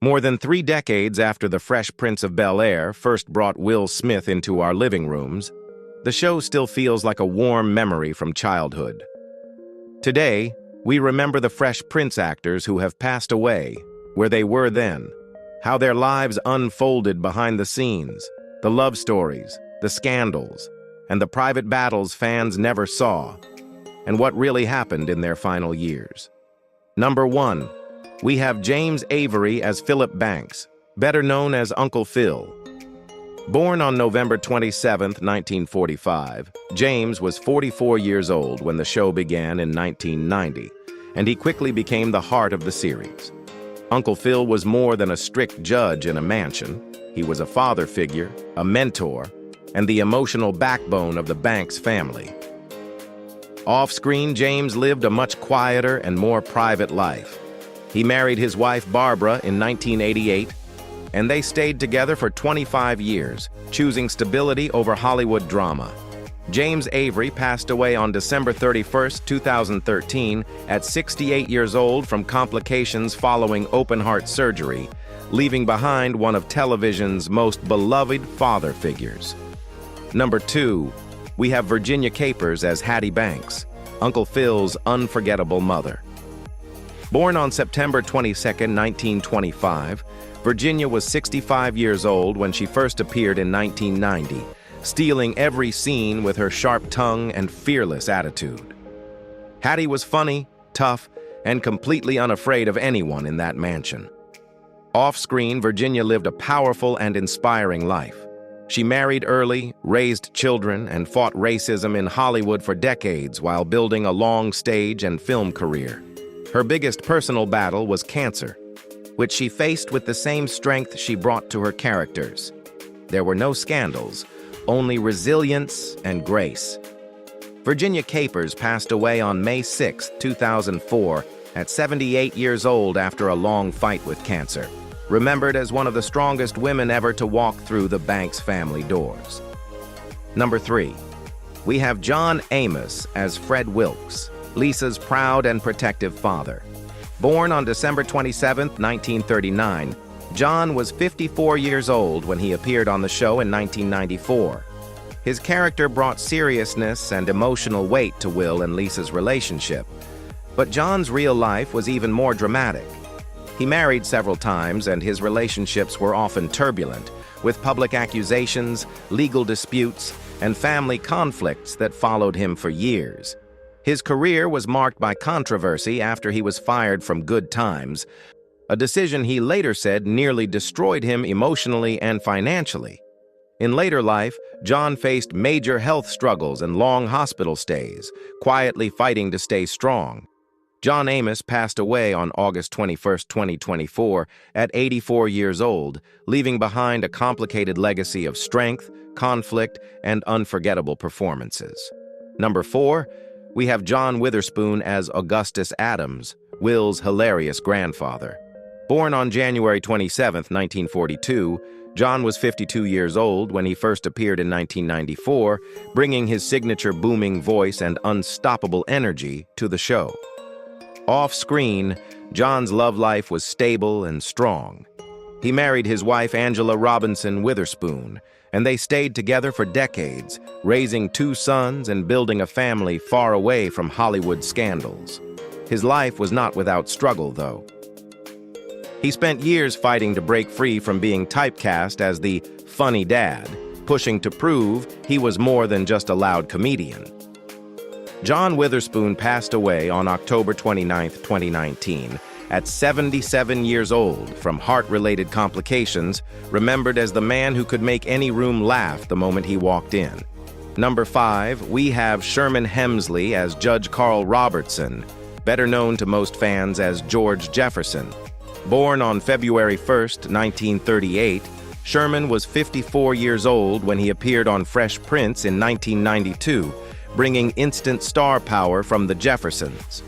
More than 3 decades after the Fresh Prince of Bel-Air first brought Will Smith into our living rooms, the show still feels like a warm memory from childhood. Today, we remember the Fresh Prince actors who have passed away, where they were then, how their lives unfolded behind the scenes, the love stories, the scandals, and the private battles fans never saw, and what really happened in their final years. Number 1. We have James Avery as Philip Banks, better known as Uncle Phil. Born on November 27, 1945, James was 44 years old when the show began in 1990, and he quickly became the heart of the series. Uncle Phil was more than a strict judge in a mansion. He was a father figure, a mentor, and the emotional backbone of the Banks family. Off-screen, James lived a much quieter and more private life. He married his wife Barbara in 1988, and they stayed together for 25 years, choosing stability over Hollywood drama. James Avery passed away on December 31, 2013, at 68 years old from complications following open-heart surgery, leaving behind one of television's most beloved father figures. Number 2, we have Virginia Capers as Hattie Banks, Uncle Phil's unforgettable mother. Born on September 22, 1925, Virginia was 65 years old when she first appeared in 1990, stealing every scene with her sharp tongue and fearless attitude. Hattie was funny, tough, and completely unafraid of anyone in that mansion. Off-screen, Virginia lived a powerful and inspiring life. She married early, raised children, and fought racism in Hollywood for decades while building a long stage and film career. Her biggest personal battle was cancer, which she faced with the same strength she brought to her characters. There were no scandals, only resilience and grace. Virginia Capers passed away on May 6, 2004, at 78 years old after a long fight with cancer, remembered as one of the strongest women ever to walk through the Banks family doors. Number 3. We have John Amos as Fred Wilkes, Lisa's proud and protective father. Born on December 27, 1939, John was 54 years old when he appeared on the show in 1994. His character brought seriousness and emotional weight to Will and Lisa's relationship, but John's real life was even more dramatic. He married several times, and his relationships were often turbulent, with public accusations, legal disputes, and family conflicts that followed him for years. His career was marked by controversy after he was fired from Good Times, a decision he later said nearly destroyed him emotionally and financially. In later life, John faced major health struggles and long hospital stays, quietly fighting to stay strong. John Amos passed away on August 21, 2024, at 84 years old, leaving behind a complicated legacy of strength, conflict, and unforgettable performances. Number 4, we have John Witherspoon as Augustus Adams, Will's hilarious grandfather. Born on January 27, 1942, John was 52 years old when he first appeared in 1994, bringing his signature booming voice and unstoppable energy to the show. Off-screen, John's love life was stable and strong. He married his wife Angela Robinson Witherspoon, and they stayed together for decades, raising 2 sons and building a family far away from Hollywood scandals. His life was not without struggle, though. He spent years fighting to break free from being typecast as the funny dad, pushing to prove he was more than just a loud comedian. John Witherspoon passed away on October 29, 2019, at 77 years old from heart-related complications, remembered as the man who could make any room laugh the moment he walked in. Number 5, we have Sherman Hemsley as Judge Carl Robertson, better known to most fans as George Jefferson. Born on February 1, 1938, Sherman was 54 years old when he appeared on Fresh Prince in 1992, bringing instant star power from the Jeffersons.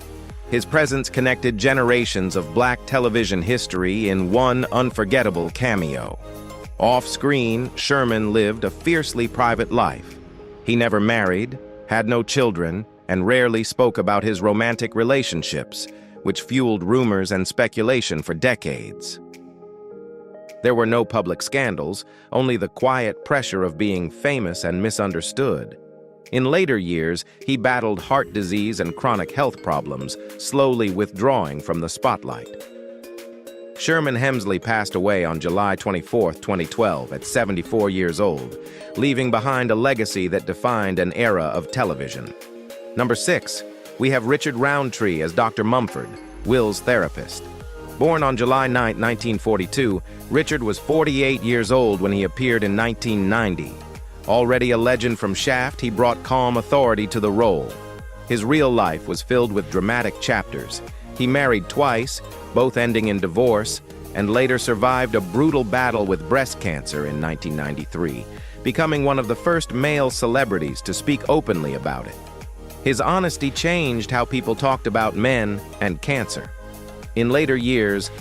His presence connected generations of Black television history in one unforgettable cameo. Off-screen, Sherman lived a fiercely private life. He never married, had no children, and rarely spoke about his romantic relationships, which fueled rumors and speculation for decades. There were no public scandals, only the quiet pressure of being famous and misunderstood. In later years, he battled heart disease and chronic health problems, slowly withdrawing from the spotlight. Sherman Hemsley passed away on July 24, 2012, at 74 years old, leaving behind a legacy that defined an era of television. Number 6, we have Richard Roundtree as Dr. Mumford, Will's therapist. Born on July 9, 1942, Richard was 48 years old when he appeared in 1990. Already a legend from Shaft, he brought calm authority to the role. His real life was filled with dramatic chapters. He married twice, both ending in divorce, and later survived a brutal battle with breast cancer in 1993, becoming one of the first male celebrities to speak openly about it. His honesty changed how people talked about men and cancer. In later years,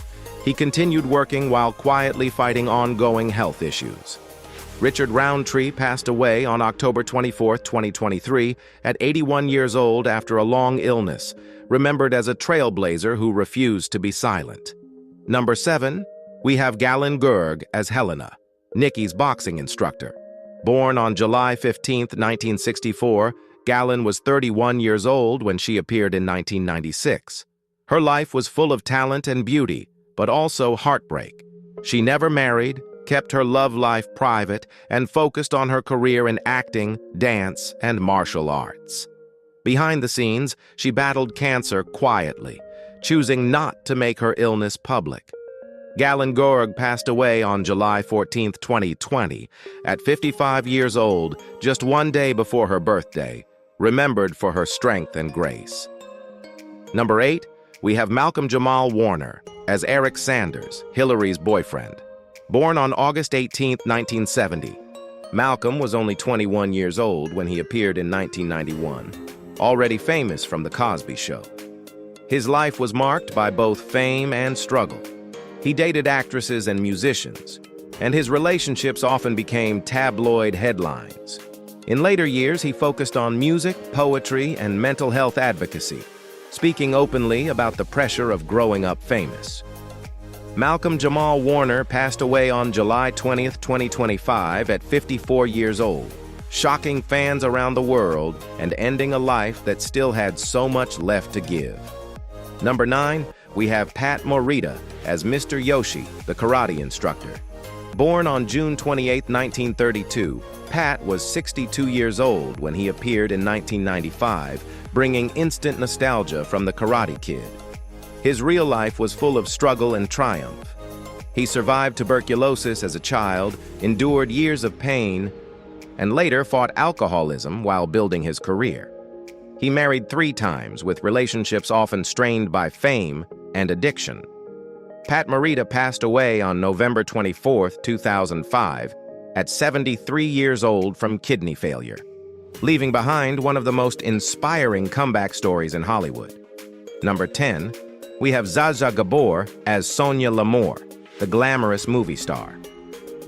he continued working while quietly fighting ongoing health issues. Richard Roundtree passed away on October 24, 2023, at 81 years old after a long illness, remembered as a trailblazer who refused to be silent. Number 7, we have Galyn Görg as Helena, Nikki's boxing instructor. Born on July 15, 1964, Galyn was 31 years old when she appeared in 1996. Her life was full of talent and beauty, but also heartbreak. She never married, kept her love life private, and focused on her career in acting, dance, and martial arts. Behind the scenes, she battled cancer quietly, choosing not to make her illness public. Galyn Görg passed away on July 14, 2020, at 55 years old, just one day before her birthday, remembered for her strength and grace. Number 8, we have Malcolm Jamal Warner as Eric Sanders, Hillary's boyfriend. Born on August 18, 1970, Malcolm was only 21 years old when he appeared in 1991, already famous from The Cosby Show. His life was marked by both fame and struggle. He dated actresses and musicians, and his relationships often became tabloid headlines. In later years, he focused on music, poetry, and mental health advocacy, speaking openly about the pressure of growing up famous. Malcolm Jamal Warner passed away on July 20, 2025, at 54 years old, shocking fans around the world and ending a life that still had so much left to give. Number 9, we have Pat Morita as Mr. Yoshi, the karate instructor. Born on June 28, 1932, Pat was 62 years old when he appeared in 1995, bringing instant nostalgia from The Karate Kid. His real life was full of struggle and triumph. He survived tuberculosis as a child, endured years of pain, and later fought alcoholism while building his career. He married 3 times, with relationships often strained by fame and addiction. Pat Morita passed away on November 24, 2005, at 73 years old from kidney failure, leaving behind one of the most inspiring comeback stories in Hollywood. Number 10, we have Zsa Zsa Gabor as Sonia L'Amour, the glamorous movie star.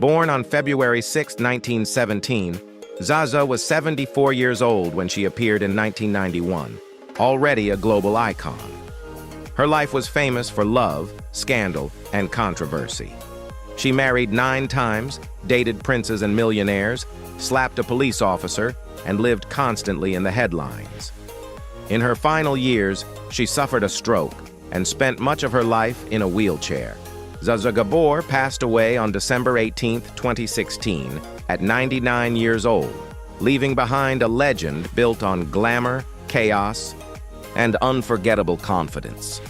Born on February 6, 1917, Zsa Zsa was 74 years old when she appeared in 1991, already a global icon. Her life was famous for love, scandal, and controversy. She married 9 times, dated princes and millionaires, slapped a police officer, and lived constantly in the headlines. In her final years, she suffered a stroke and spent much of her life in a wheelchair. Zsa Zsa Gabor passed away on December 18, 2016, at 99 years old, leaving behind a legend built on glamour, chaos, and unforgettable confidence.